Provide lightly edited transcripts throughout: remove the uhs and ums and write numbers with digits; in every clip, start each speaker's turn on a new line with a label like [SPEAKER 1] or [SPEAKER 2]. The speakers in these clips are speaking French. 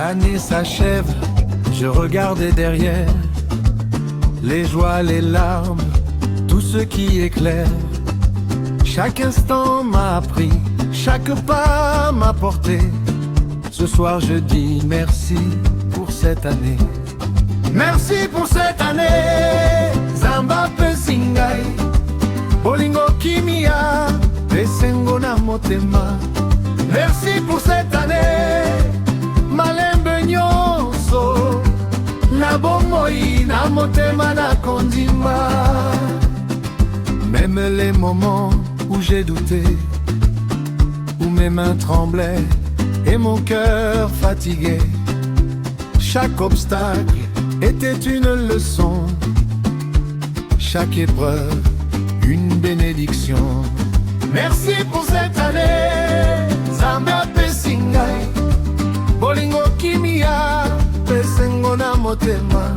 [SPEAKER 1] L'année s'achève, je regardais derrière, les joies, les larmes, tout ce qui éclaire. Chaque instant m'a appris, chaque pas m'a porté. Ce soir je dis merci pour cette année. Merci pour cette année, Zamba Pesingai, Bolingo Kimia, Pesengo na motema. Merci pour cette année, Malembe nyonso, na bomoi na motema na kondima. Même les moments où j'ai douté, où mes mains tremblaient et mon cœur fatigué, chaque obstacle était une leçon, chaque épreuve une bénédiction. Merci pour cette année, Zamba Pesingai, Bolingo Kimia, Pesengo na motema.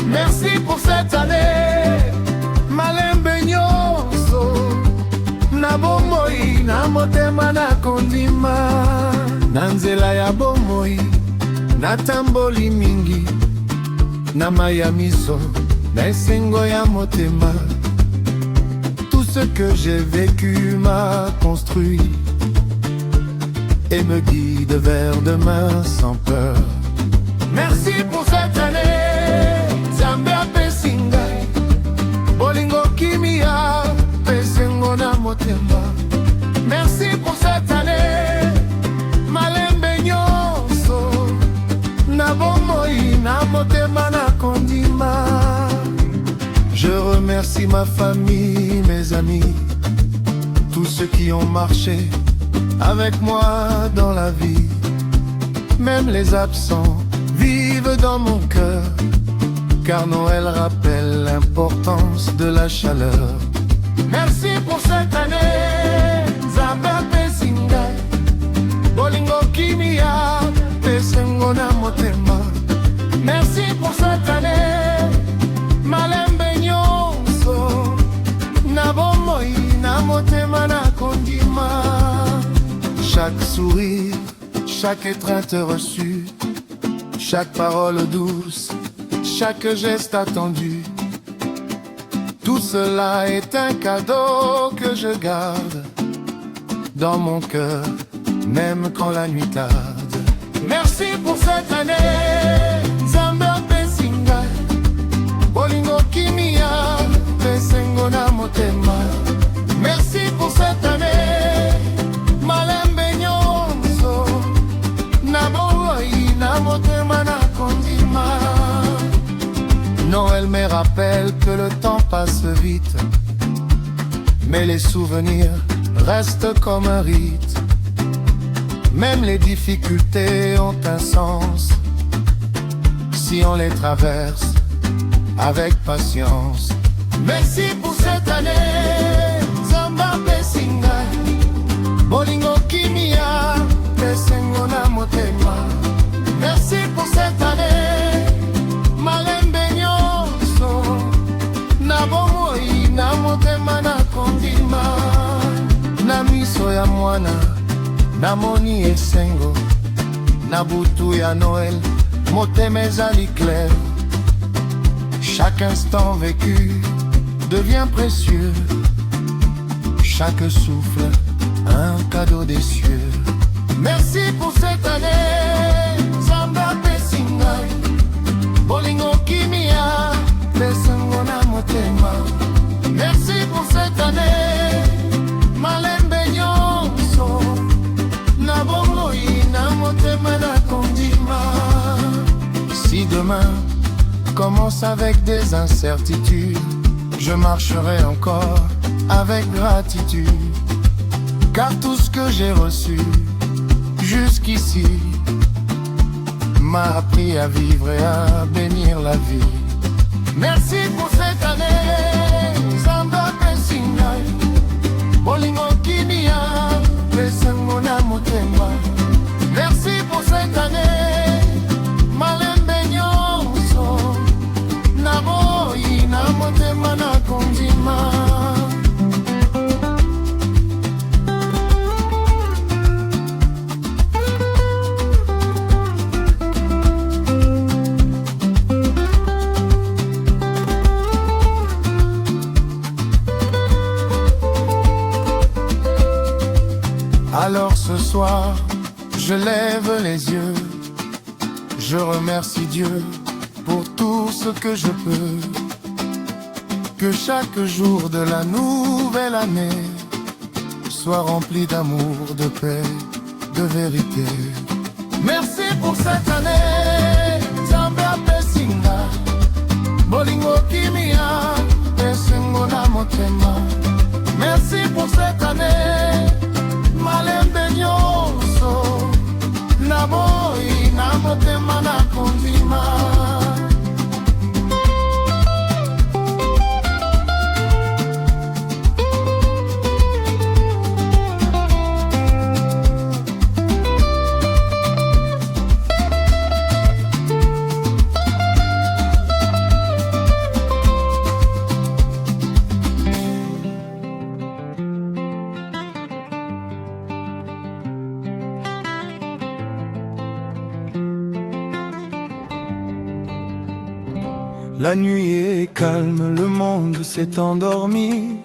[SPEAKER 1] Merci pour cette année, Malembe nyonso, na bomoi na motema na kondima. Na nzela ya bomoi, na tamboli mingi, na mayamiso, na esengo ya motema. Tout ce que j'ai vécu m'a construit et me guide vers demain sans peur. Merci pour cette année, Zambia Pesingai, Bolingo Kimia, Pesengo na motema. Merci pour cette année, Malembe nyonso, na bomoi na motema na kondima. Je remercie ma famille, mes amis, tous ceux qui ont marché avec moi dans la vie. Même les absents vivent dans mon cœur, car Noël rappelle l'importance de la chaleur. Merci pour cette année, Zamba Pesingai, Bolingo Kimia, Pesengo na motema. Merci pour cette année, Malembe nyonso, na bomoi na motema na kondima. Chaque sourire, chaque étreinte reçue, chaque parole douce, chaque geste attendu, tout cela est un cadeau que je garde dans mon cœur, même quand la nuit tarde. Merci pour cette année, Zamba Pesingai, Bolingo Kimia, Pesengo na motema. Merci pour cette année, Malembe nyonso, na bomoi na motema na kondima. Noël me rappelle que le temps passe vite, mais les souvenirs restent comme un rite. Même les difficultés ont un sens si on les traverse avec patience. Merci pour cette année, Zamba Pesingai, Bolingo Kimia, Pesengo na motema. Merci pour cette année, Malembe nyonso, na bomoi na motema na kondima. Na miso ya mwana, namoni esengo, na butu ya Noël, motema ezali clair. Chaque instant vécu devient précieux, chaque souffle un cadeau des cieux. Merci pour cette année, Zamba Pesingai, Bolingo Kimia, Pesengo na motema. Merci pour cette année, Malembe nyonso, na bomoi na motema na kondima. Si demain commence avec des incertitudes, je marcherai encore avec gratitude, car tout ce que j'ai reçu jusqu'ici m'a appris à vivre et à bénir la vie. Merci pour cette année, Zamba Pesingai, Bolingo Kimia, Pesengo na motema. Merci pour cette année, Malembe nyonso, na bomoi na motema na kondima. Alors ce soir, je lève les yeux, je remercie Dieu pour tout ce que je peux. Que chaque jour de la nouvelle année soit rempli d'amour, de paix, de vérité. Merci pour cette année, Nzambe apesinga bolingo kimia pesengo na motema. Merci pour cette année, malembe nyonso na boyi na motema na kondima.
[SPEAKER 2] La nuit est calme, le monde s'est endormi,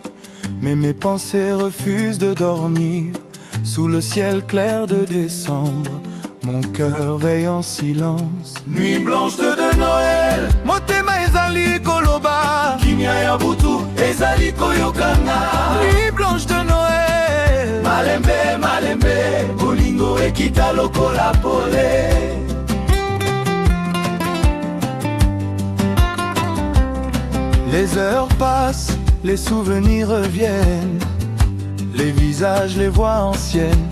[SPEAKER 2] mais mes pensées refusent de dormir. Sous le ciel clair de décembre, mon cœur veille en silence.
[SPEAKER 3] Nuit blanche de Noël,
[SPEAKER 2] Motema ezali koloba,
[SPEAKER 3] kimia ya butu ezali koyokana.
[SPEAKER 2] Nuit blanche de Noël,
[SPEAKER 3] Malembe, malembe, bolingo ekita lokola pole.
[SPEAKER 2] Les heures passent, les souvenirs reviennent, les visages, les voix anciennes.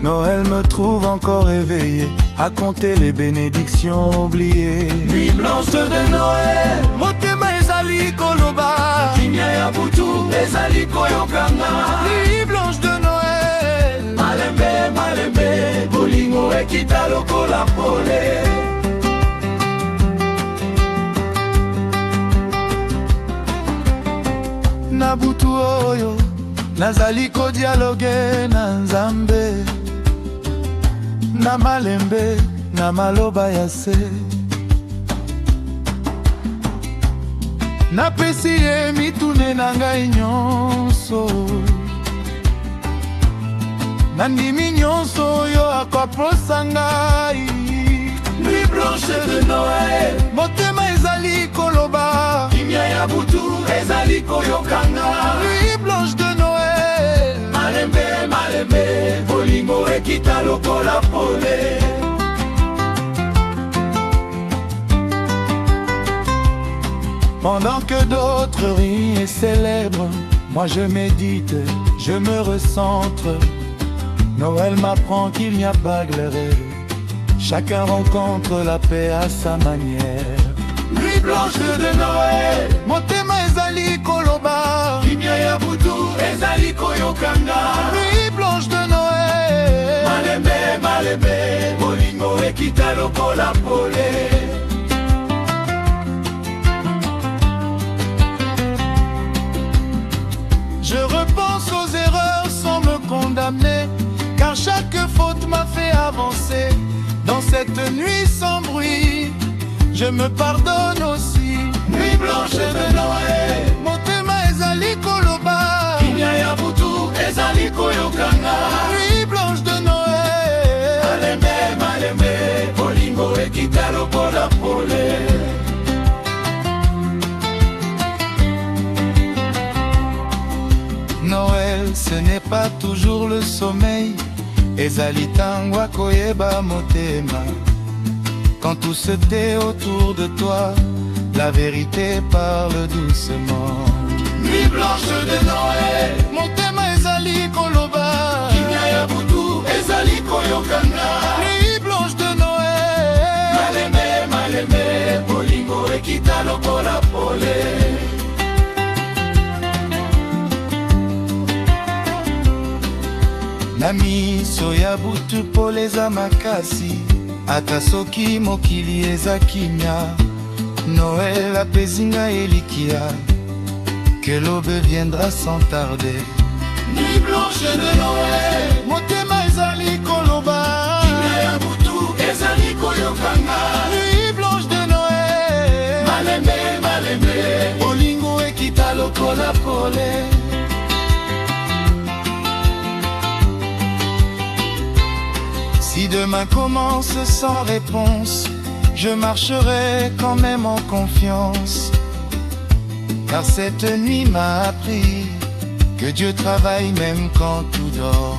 [SPEAKER 2] Noël me trouve encore éveillé, à compter les bénédictions oubliées.
[SPEAKER 3] Nuit blanche de Noël,
[SPEAKER 2] Motema ezali koloba,
[SPEAKER 3] kimia ya butu ezali koyokana.
[SPEAKER 2] Nuit blanche de Noël,
[SPEAKER 3] Malembe, malembe, bolingo ekita lokola pole.
[SPEAKER 2] na butu oyo nazali kodialoge na Nzambe, na malembe na maloba ya se. Napesi ye mitune na ngai nyonso, nandimi nyonso oyo akoposa ngai.
[SPEAKER 3] Nuit blanche de Noël,
[SPEAKER 2] Motema ezali koloba,
[SPEAKER 3] kimia ya butu ezali koyokana.
[SPEAKER 2] Nuit blanche de Noël,
[SPEAKER 3] Malembe, malembe, bolingo ekita lokola pole.
[SPEAKER 2] Pendant que d'autres rient et célèbrent, moi je médite, je me recentre. Noël m'apprend qu'il n'y a pas que les rêves, chacun rencontre la paix à sa manière.
[SPEAKER 3] Nuit blanche de Noël,
[SPEAKER 2] Motema ezali koloba,
[SPEAKER 3] kimia ya butu ezali koyokana.
[SPEAKER 2] Nuit blanche de Noël,
[SPEAKER 3] Malembe, malembe, bolingo ekita lokola pole.
[SPEAKER 2] je repense aux erreurs sans me condamner, car chaque faute m'a fait avancer. Dans cette nuit sans bruit, je me pardonne aussi.
[SPEAKER 3] Nuit blanche de Noël,
[SPEAKER 2] Motema ezali koloba,
[SPEAKER 3] kimia ya butu ezali koyokana.
[SPEAKER 2] Nuit blanche de Noël,
[SPEAKER 3] Malembe, malembe, bolingo ekita lokola pole.
[SPEAKER 2] Noël, ce n'est pas toujours le sommeil. Ezali tango akoyeba motema. Quand tout se tait autour de toi, la vérité parle doucement.
[SPEAKER 3] Nuit blanche de Noël,
[SPEAKER 2] Motema ezali koloba,
[SPEAKER 3] kimia ya butu ezali koyokana.
[SPEAKER 2] Nuit blanche de Noël,
[SPEAKER 3] Malembe, malembe, bolingo ekita lokola pole.
[SPEAKER 2] na miso ya butu pole eza makasi, ata soki mokili eza kimia. Noël apesi ngai elikia, que l'aube viendra sans tarder.
[SPEAKER 3] Nuit blanche de Noël,
[SPEAKER 2] Motema ezali koloba,
[SPEAKER 3] kimia ya butu ezali koyokana.
[SPEAKER 2] Nuit blanche de Noël,
[SPEAKER 3] Malembe, malembe,
[SPEAKER 2] bolingo ekita lokola pole. demain commence sans réponse, je marcherai quand même en confiance. Car cette nuit m'a appris que Dieu travaille même quand tout dort.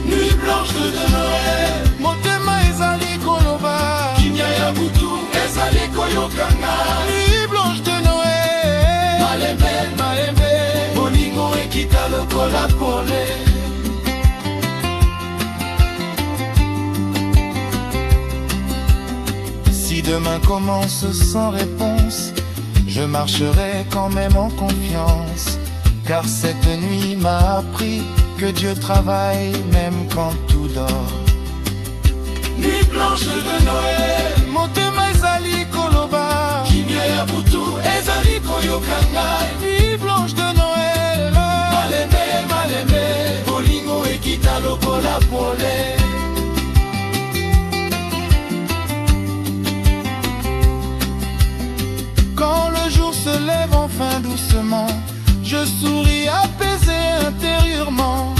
[SPEAKER 3] Nuit blanche de Noël,
[SPEAKER 1] motema ezali koloba
[SPEAKER 3] kimia ya butu ezali koyokanga.
[SPEAKER 1] Nuit blanche de Noël,
[SPEAKER 3] Malembe, malembe, bolingo ekita lokola pole.
[SPEAKER 2] Si demain commence sans réponse, je marcherai quand même en confiance. Car cette nuit m'a appris que Dieu travaille même quand tout dort.
[SPEAKER 3] Nuit blanche de Noël,
[SPEAKER 1] motema ezali koloba
[SPEAKER 3] kimia ya butu ezali koyokanga.
[SPEAKER 1] Nuit blanche de Noël,
[SPEAKER 3] Malembe, malembe, bolingo ekita lokola pole.
[SPEAKER 1] quand le jour se lève enfin doucement, je souris apaisé intérieurement.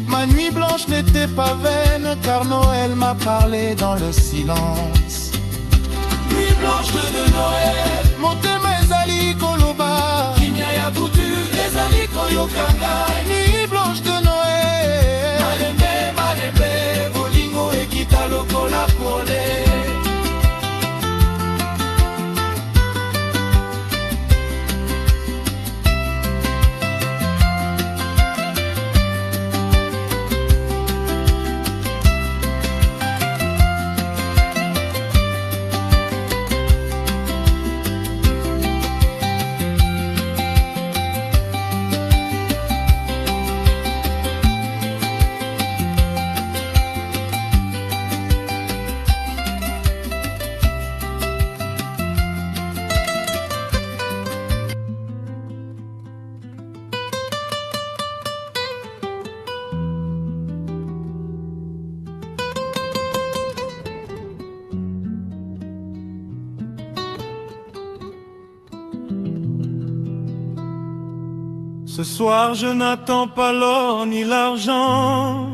[SPEAKER 1] Ma nuit blanche n'était pas vaine, car Noël m'a parlé dans le silence.
[SPEAKER 3] Nuit blanche de Noël,
[SPEAKER 1] Motema ezali koloba
[SPEAKER 3] kimia ya butu ezali koyokanga.
[SPEAKER 1] Nuit blanche de Noël,
[SPEAKER 3] Malembe, malembe, bolingo ekita lokola pole.
[SPEAKER 2] Ce soir je n'attends pas l'or ni l'argent,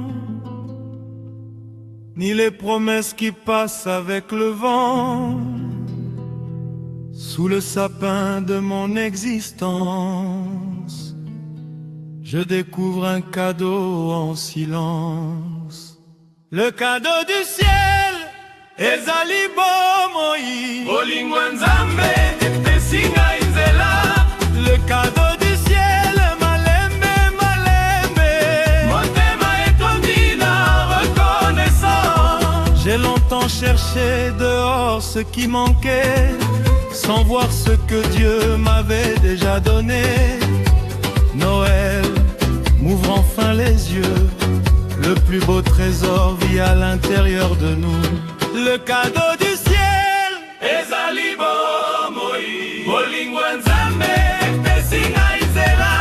[SPEAKER 2] ni les promesses qui passent avec le vent. Sous le sapin de mon existence, je découvre un cadeau en silence. Le cadeau du ciel, ezali bomoi,
[SPEAKER 3] Bolingo nzambe epesinga nzela.
[SPEAKER 2] le cadeau du ciel, malembe, malembe.
[SPEAKER 3] Motema etondi na reconnaissance.
[SPEAKER 2] J'ai longtemps cherché dehors ce qui manquait, sans voir ce que Dieu m'avait déjà donné. Noël m'ouvre enfin les yeux, le plus beau trésor vit à l'intérieur de nous. Le cadeau du ciel,
[SPEAKER 3] Ezali bomoi, bolingo nzambe epesinga nzela.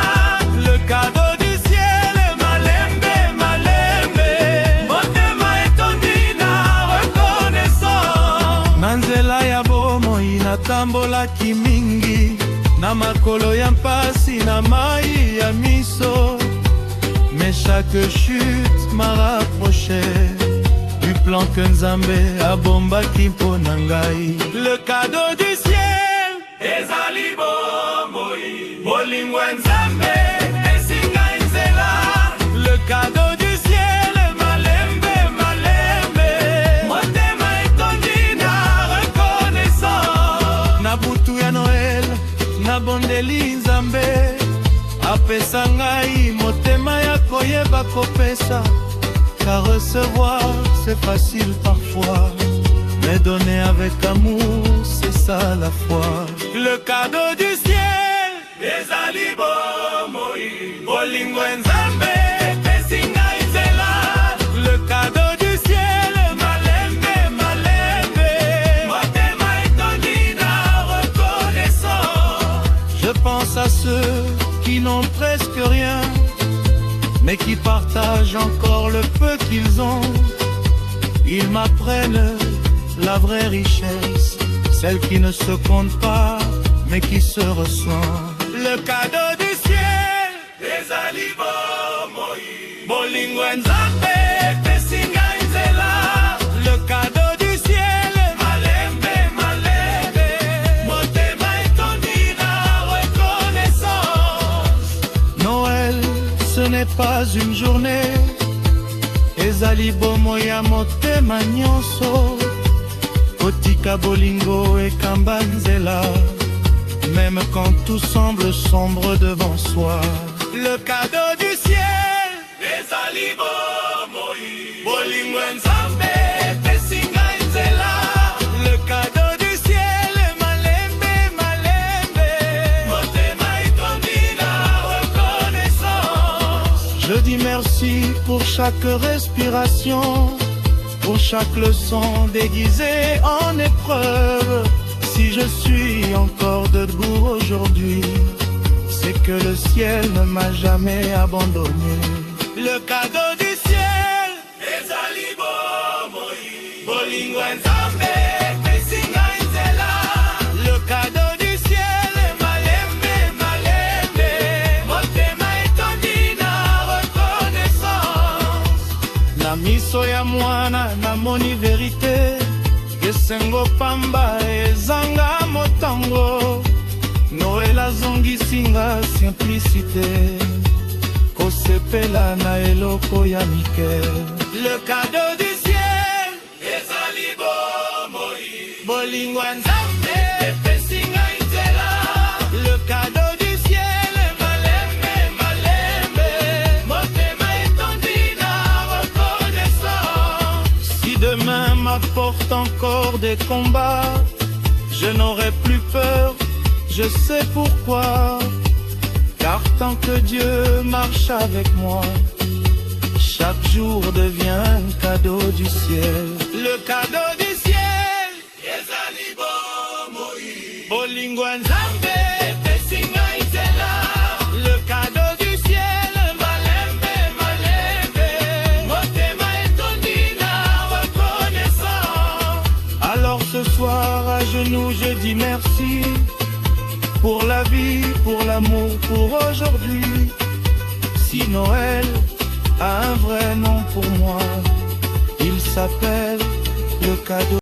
[SPEAKER 2] le cadeau du ciel, malembe, malembe.
[SPEAKER 3] Motema etondi na reconnaissance.
[SPEAKER 2] Manzela ya bomoi natambolaki mingi, na makolo ya mpasi na mai ya miso. Mais chaque chute m'a rapproché du plan que Nzambe abombaki mpo na ngai. Le cadeau du ciel,
[SPEAKER 3] Ezali bomoi, bolingo nzambe epesinga nzela.
[SPEAKER 2] le cadeau du ciel, malembe, malembe.
[SPEAKER 3] Motema etondi na reconnaissance.
[SPEAKER 2] Na butu ya Noël, na bondeli Nzambe apesa ngai motema ya koyeba kopesa. Car recevoir c'est facile parfois, mais donner avec amour c'est ça la foi. Le cadeau du ciel,
[SPEAKER 3] Ezali bomoi, bolingo nzambe epesinga nzela.
[SPEAKER 2] le cadeau du ciel, malembe, malembe.
[SPEAKER 3] Motema etondi na reconnaissance.
[SPEAKER 2] Je pense à ceux qui n'ont presque rien, mais qui partagent encore le peu qu'ils ont. Ils m'apprennent la vraie richesse, celle qui ne se compte pas, mais qui se ressent. Le cadeau du ciel,
[SPEAKER 3] Ezali bomoi, bolingo nzambe epesinga nzela.
[SPEAKER 2] n'est pas une journée. Ezali bomo ya motema nyonso. Kotika bolingo et kambanzela. Même quand tout semble sombre devant soi. Le cadeau du ciel.
[SPEAKER 3] ezali bomoi
[SPEAKER 2] Bolingo nzambe pesinga nzela. Le cadeau du ciel. Malembe, malembe.
[SPEAKER 3] motema etondi na reconnaissance.
[SPEAKER 2] Je dis merci pour chaque respiration, pour chaque leçon déguisée en épreuve. Si je suis encore debout aujourd'hui, c'est que le ciel ne m'a jamais abandonné. Le cadeau du ciel.
[SPEAKER 3] ezali bomoi
[SPEAKER 2] Bolingo nzambe pesinga nzela. Le cadeau du ciel. Malembe, malembe.
[SPEAKER 3] motema etondi na reconnaissance.
[SPEAKER 2] Na miso ya mwana namoni verite. Esengo pamba ezanga motango. Noel azongisinga simplicité. Kosepela na eloko ya mike. Le cadeau du ciel.
[SPEAKER 3] ezali bomoi
[SPEAKER 2] Bolingo nzambe
[SPEAKER 3] epesinga nzela.
[SPEAKER 2] Le cadeau du ciel. Malembe, malembe.
[SPEAKER 3] motema etondi na reconnaissance.
[SPEAKER 2] Si demain m'apporte encore des combats, je n'aurai plus peur, je sais pourquoi. Car tant que Dieu marche avec moi, chaque jour devient un cadeau du ciel. Le cadeau du ciel.
[SPEAKER 3] ezali bomoi
[SPEAKER 2] Bolingo nzambe
[SPEAKER 3] epesinga nzela.
[SPEAKER 2] Le cadeau du ciel.
[SPEAKER 3] malembe malembe. motema etondi na reconnaissance.
[SPEAKER 2] Alors ce soir à genoux je dis merci. Pour la vie, pour l'amour, pour aujourd'hui. Si Noël a un vrai nom pour moi, il s'appelle le cadeau.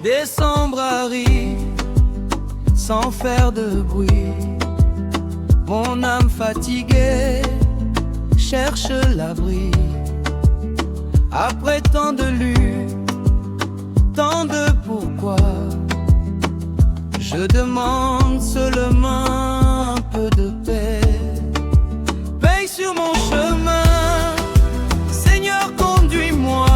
[SPEAKER 4] Décembre arrive sans faire de bruit. Mon âme fatiguée cherche l'abri. Après tant de luttes, tant de pourquoi, je demande seulement un peu de paix. Paix sur mon chemin, Seigneur conduis-moi.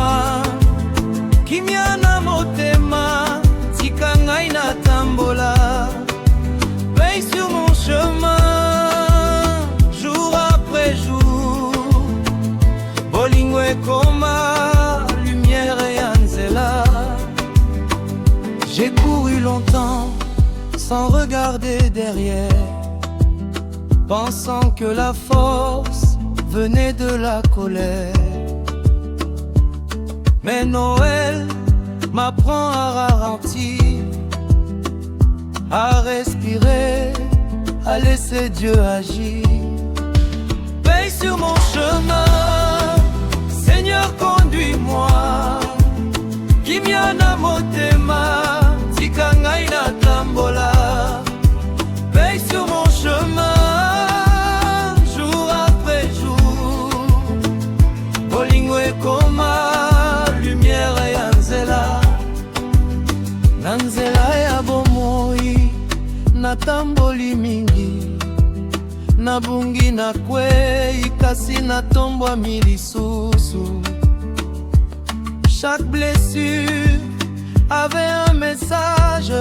[SPEAKER 4] Kimiana motema, tika ngai na tambola. Veille sur mon chemin, jour après jour. Bolingo ekoma, lumière et anzela. J'ai couru longtemps, sans regarder derrière, pensant que la force venait de la colère. Mais Noël m'apprend à ralentir, à respirer, à laisser Dieu agir. Veille sur mon chemin, Seigneur conduis-moi. Kimiana motema, tika ngai na tambola. Veille sur mon chemin, jour après jour. Bolingo ekoma, lumière ya nzela. Na nzela ya bomoi, natamboli mingi. Nabungi na kwei, kasi natombwami lisusu. Chaque blessure avait un message.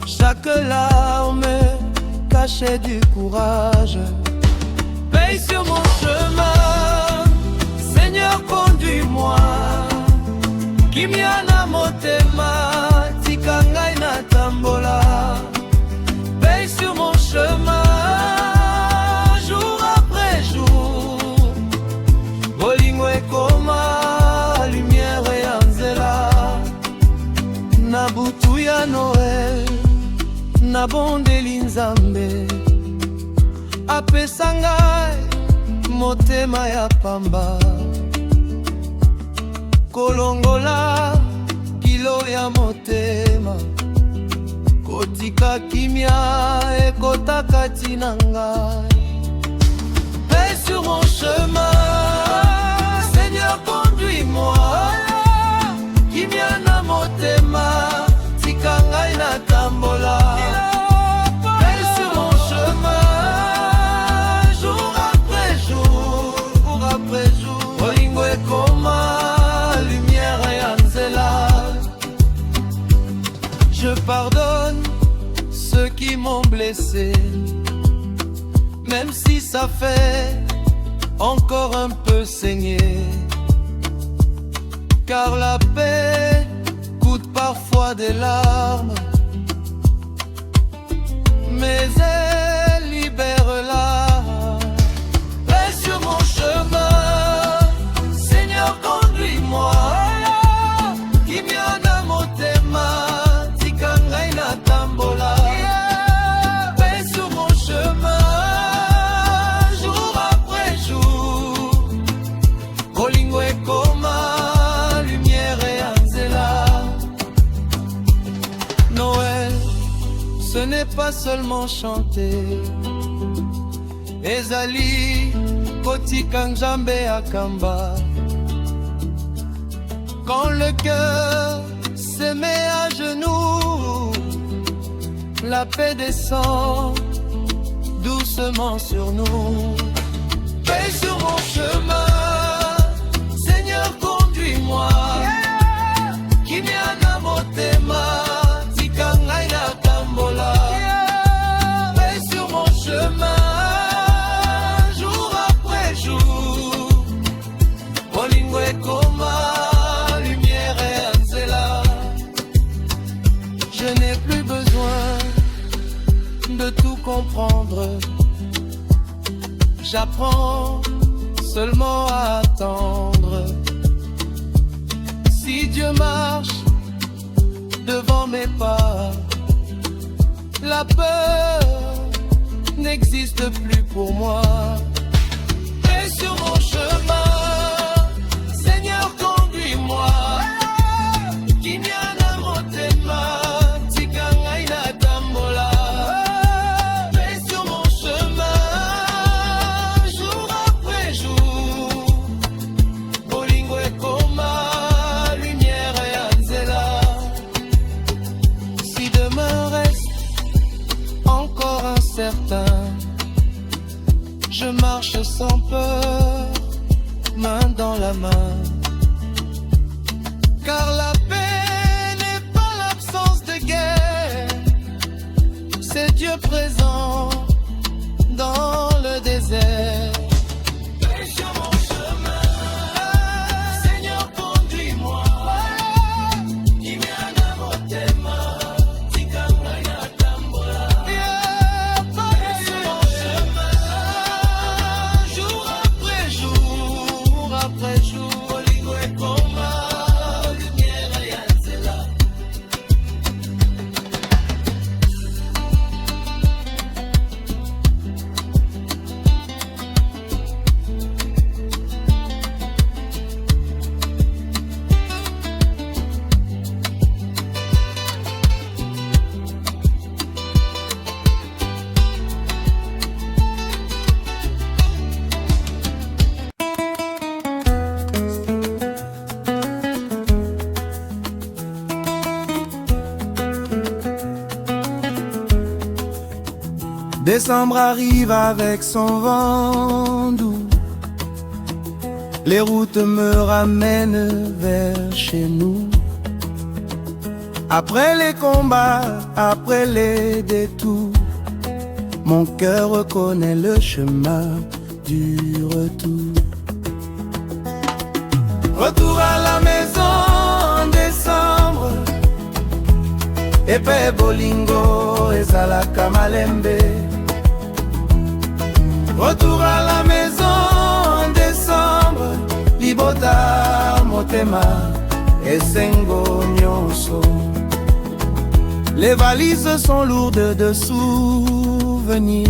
[SPEAKER 4] Chaque larme cachait du courage. Veille sur mon chemin, Seigneur conduis-moi. Kimiana motema, tika ngai na tambola. Veille sur mon chemin, jour après jour. nabondeli Nzambe apesa ngai motema ya pamba, kolongola kilo ya motema, kotika kimia ekota kati na ngai. Paix sur mon chemin, Seigneur conduis-moi, kimia na motema, tika ngai na tambola. Paix sur mon chemin, jour après jour, bolingo ekoma lumière ya nzela. Je pardonne ceux qui m'ont blessé, même si ça fait encore un peu saigner, car la paix coûte parfois des larmes, mais elle libère l'âme. Paix sur mon chemin, Seigneur conduis-moi, kimia na motema, tika ngai na tambola. Paix sur mon chemin, jour après jour, bolingo ekoma lumière ya nzela. Noël, ce n'est pas seulement chanter, ezali kotika Nzambe akamba. Quand le cœur se met à genoux, la paix descend doucement sur nous. Paix sur mon chemin, Seigneur conduis-moi, kimia na motema, tika ngai na tambola. Paix sur mon chemin, jour après jour, bolingo ekoma lumière ya nzela. Je n'ai plus besoin de tout comprendre, j'apprends seulement à attendre. Si Dieu marche devant mes pas, la peur n'existe plus pour moi. Et sur mon chemin, Seigneur conduis-moi, kimia na motema, tika ngai na tambola. Paix sur mon chemin, jour après jour, bolingo ekoma lumière ya nzela. Si demain reste encore incertain, je marche sans peur, main dans la main, car la paix n'est pas l'absence de guerre, c'est Dieu présent dans le désert. Paix sur mon chemin, Seigneur conduis-moi, kimia na motema, tika ngai na tambola. Paix sur mon chemin, jour après jour, bolingo ekoma lumière ya nzela.
[SPEAKER 2] Décembre arrive avec son vent doux, les routes me ramènent vers chez nous. Après les combats, après les détours, mon cœur reconnaît le chemin du retour. Retour à la maison en décembre, epais bolingo ezalaka malembe. Retour à la maison en décembre, libota motema esengo nyonso.
[SPEAKER 4] Les valises sont lourdes de souvenirs,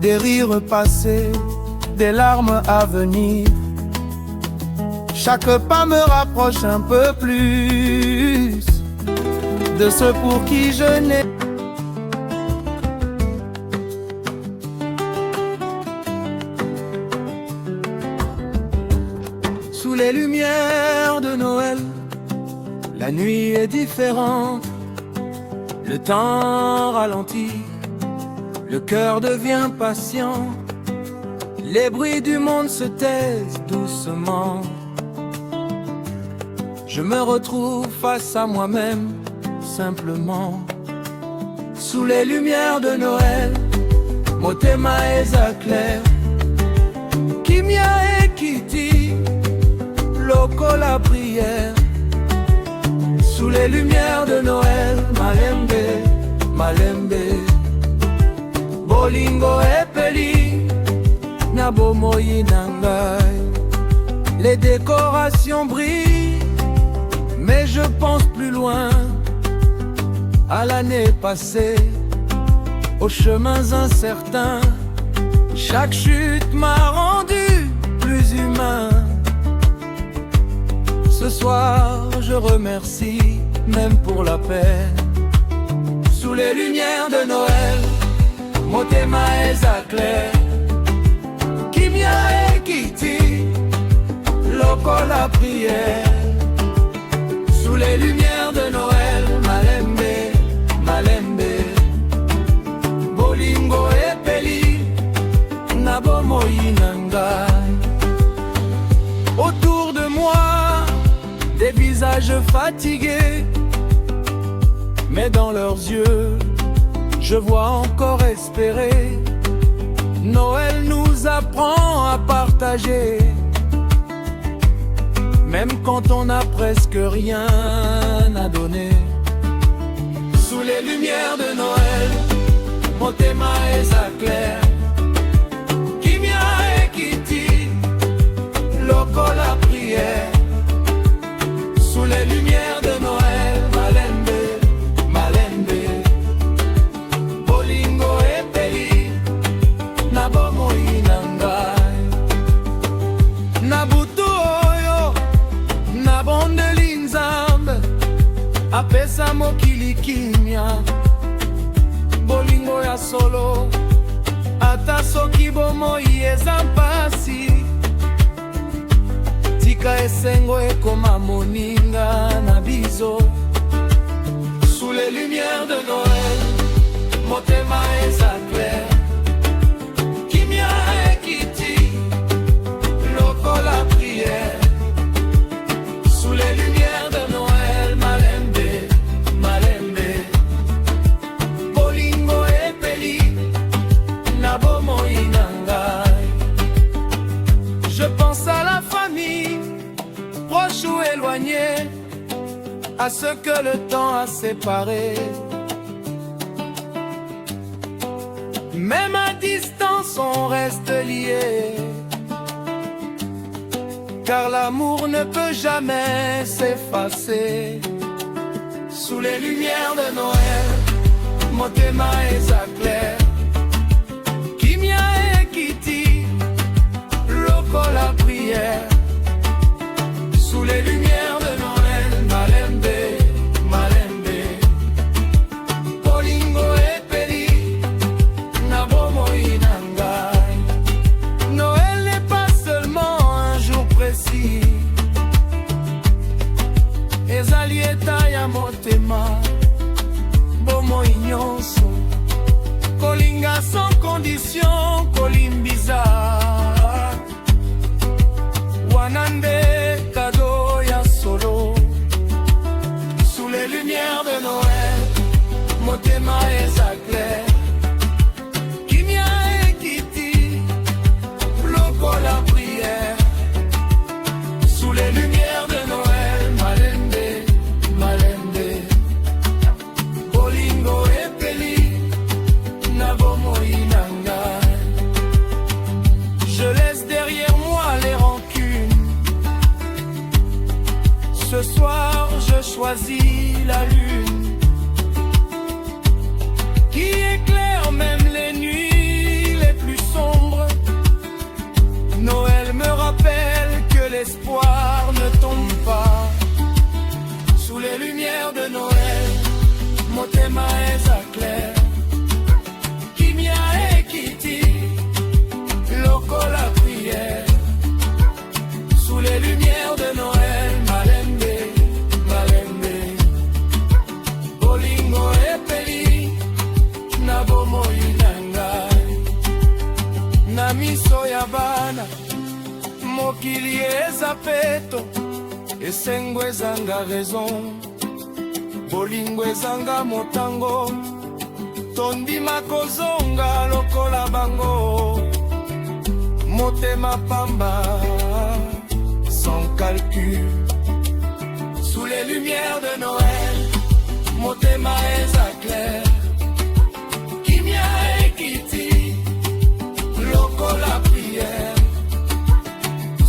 [SPEAKER 4] des rires passés, des larmes à venir. Chaque pas me rapproche un peu plus de ceux pour qui je n'ai. Sous les lumières de Noël, la nuit est différente. Le temps ralentit, le cœur devient patient. Les bruits du monde se taisent doucement. Je me retrouve face à moi-même, simplement. Sous les lumières de Noël, motema eza clair. Kimia ekiti, lokola prière. Sous les lumières de Noël, malembe, malembe. Bolingo epeli, na bomoi nangai. Les décorations brillent, mais je pense plus loin, à l'année passée, aux chemins incertains. Chaque chute m'a rendu plus humain. Ce soir, je remercie, même pour la peine. Sous les lumières de Noël, motema eza clair. Kimia ekiti, lokola prière. Sous les lumières de Noël, malembe, malembe. Bolingo epeli, na bomoi nangai. Autour de moi, des visages fatigués, mais dans leurs yeux, je vois encore espérer. Noël nous apprend à partager, même quand on n'a presque rien à donner. Sous les lumières de Noël, motema eza clair. Kimia ekiti, lokola prière. Sous les lumières de Noël, malembe, malembe. Bolingo epeli, na bomoi nangai. Na butu oyo, na bondeli nzambe, apesa mokili kimia. Bolingo ya solo, ata soki bomoi eza mpasi. Tika esengo ekoma moninga na biso. Sous les lumières de Noël, motema eza clair. Kimia ekiti, lokola prière. Sous les lumières de Noël, malembe, malembe. Bolingo epeli, na bomoi nangai. Je pense à la famille, proche ou éloigné, à ceux que le temps a séparés. Même à distance, on reste liés, car l'amour ne peut jamais s'effacer. Sous les lumières de Noël, motema eza clair. Kimia ekiti, lokola prière. Sous les lumières de Noël, malembe, malembe. Bolingo epeli, na bomoi nangai. Noël n'est pas seulement un jour précis. Ezali eta ya motema, bomoi nyonso. Kolinga sans condition, kolimbiza. Wanande cadeau ya solo. Sous les lumières de Noël, motema eza clair. Kimia ekiti, lokola prière. Sous les lumières de Noël, malembe, malembe. Bolingo epeli, na bomoi nangai. Je laisse derrière moi les rancunes. Ce soir je choisis la lune. na miso ya bana. Mokili eza peto, esengo ezanga raison, bolingo ezanga motango, tondima kozonga lokola bango. Motema pamba, sans calcul, sous les lumières de Noël. Motema eza clair, kimia ekiti, lokola prière.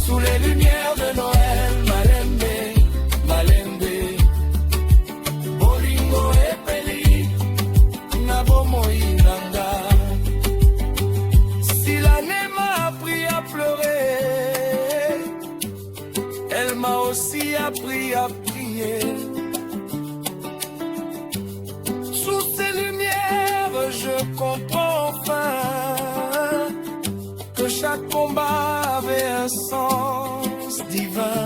[SPEAKER 4] Sous les lumières de Noël, malembe, malembe, bolingo epeli, na bomoi nanga. Si l'année m'a appris à pleurer, elle m'a aussi appris à prier. Sous ces lumières, je comprends enfin que chaque combat avait un sens divin.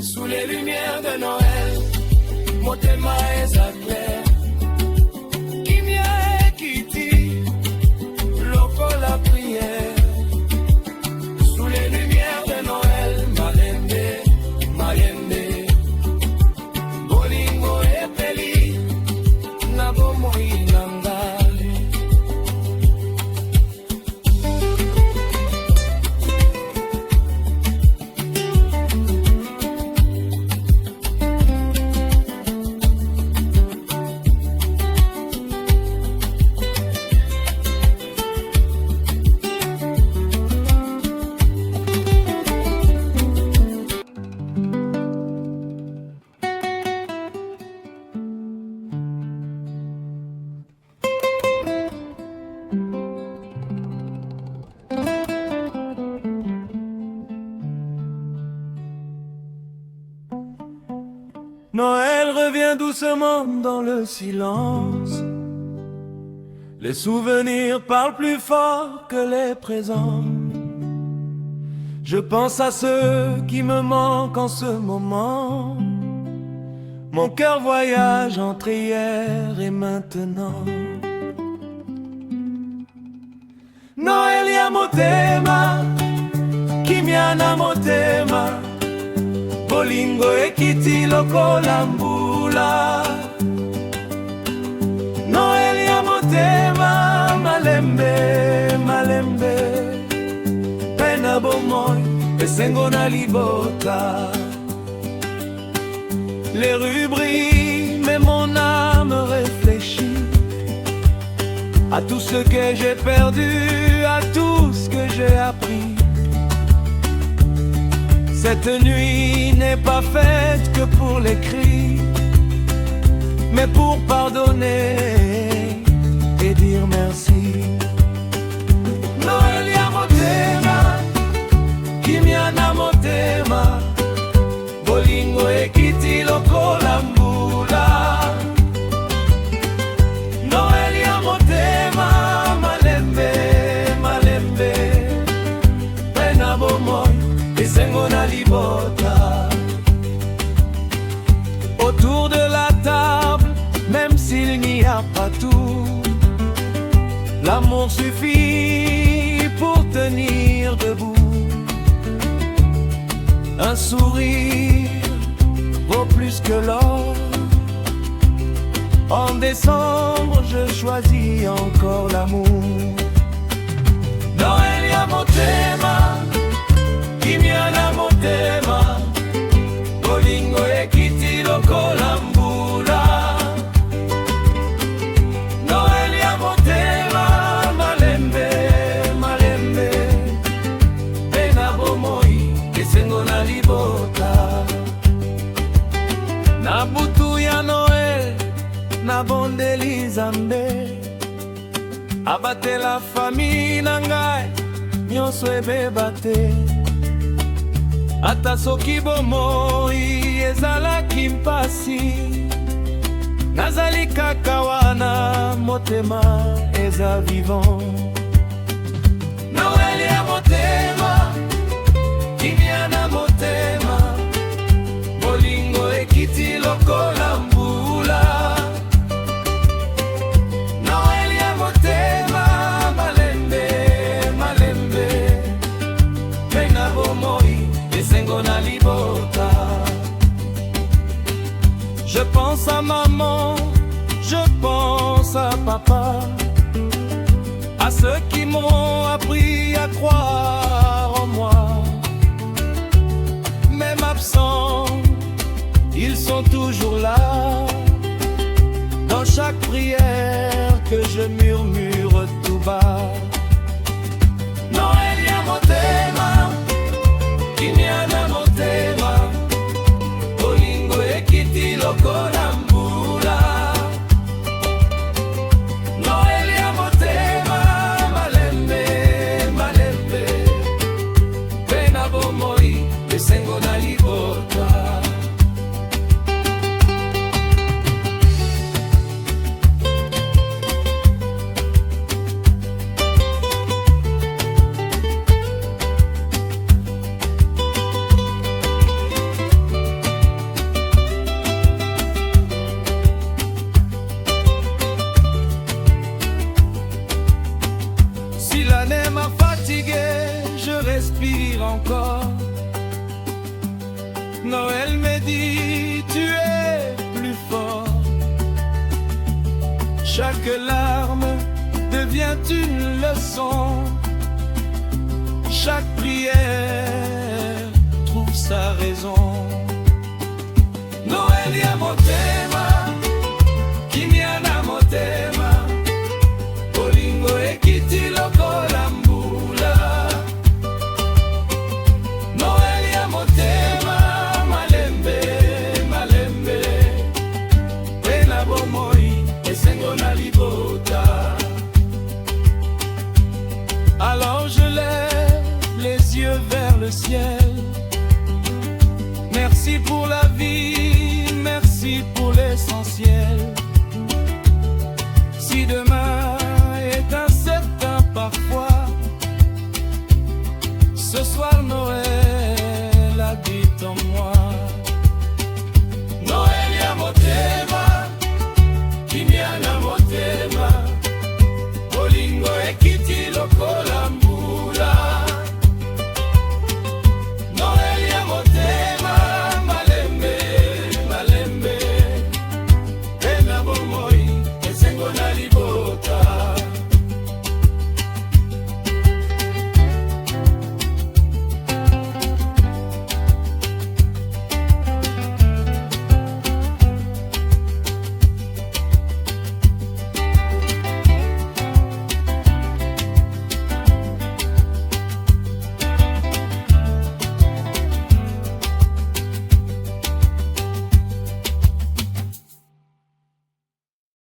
[SPEAKER 4] Sous les lumières de Noël, motema eza clair, kimia ekiti, lokola prière. Sous les lumières de Noël, malembe, malembe, bolingo epeli, na bomoi nanga.
[SPEAKER 2] Noël revient doucement dans le silence. Les souvenirs parlent plus fort que les présents. Je pense à ceux qui me manquent en ce moment. Mon cœur voyage entre hier et maintenant. Noël ya motema, kimia na motema, bolingo ekiti lokola mbula. Noël ya motema, malembe, malembe, pena bomoi, esengo na libota. Les rues brillent, mais mon âme réfléchit à tout ce que j'ai perdu, à tout ce que j'ai appris. Cette nuit n'est pas faite que pour les cris, mais pour pardonner et dire merci. Noël ya motema, kimia na motema, bolingo ekiti lokola mbula. Noël ya motema, malembe, malembe, pena bomoi, esengo na libota. Autour de la table, même s'il n'y a pas tout, l'amour suffit pour tenir debout. Un sourire vaut plus que l'or. En décembre, je choisis encore l'amour. Noël ya motema, kimia na motema, bolingo ekiti lokola mbula. Noël ya motema, malembe, malembe, pena bomoi, esengo na libota. Na butu ya Noël, na bondeli Nzambe, abatela famille na ngai, nyonso ebeba te. Ata soki bomoi ezalaki mpasi, nazali kaka wana, motema eza vivant. Noël ya motema, kimia na motema, bolingo ekiti lokola mbula. Noël ya motema, malembe, malembe,
[SPEAKER 4] à ceux qui m'ont appris à croire en moi. Même absents, ils sont toujours là, dans chaque prière que je murmure tout bas. Noel ya motema, kimia na motema, bolingo ekiti lokola mbula. Noel ya motema, malembe, malembe, pena bomoi, esengo na libota. Si l'année m'a fatigué, je respire encore. Noël me dit, tu es plus fort. Chaque larme devient une leçon. Chaque prière trouve sa raison. Noël ya motema, kimia na motema, bolingo ekiti lokola mbula. Noel ya motema, malembe, malembe, pena bomoi, esengo na libota. Alors je lève les yeux vers le ciel. Merci pour la vie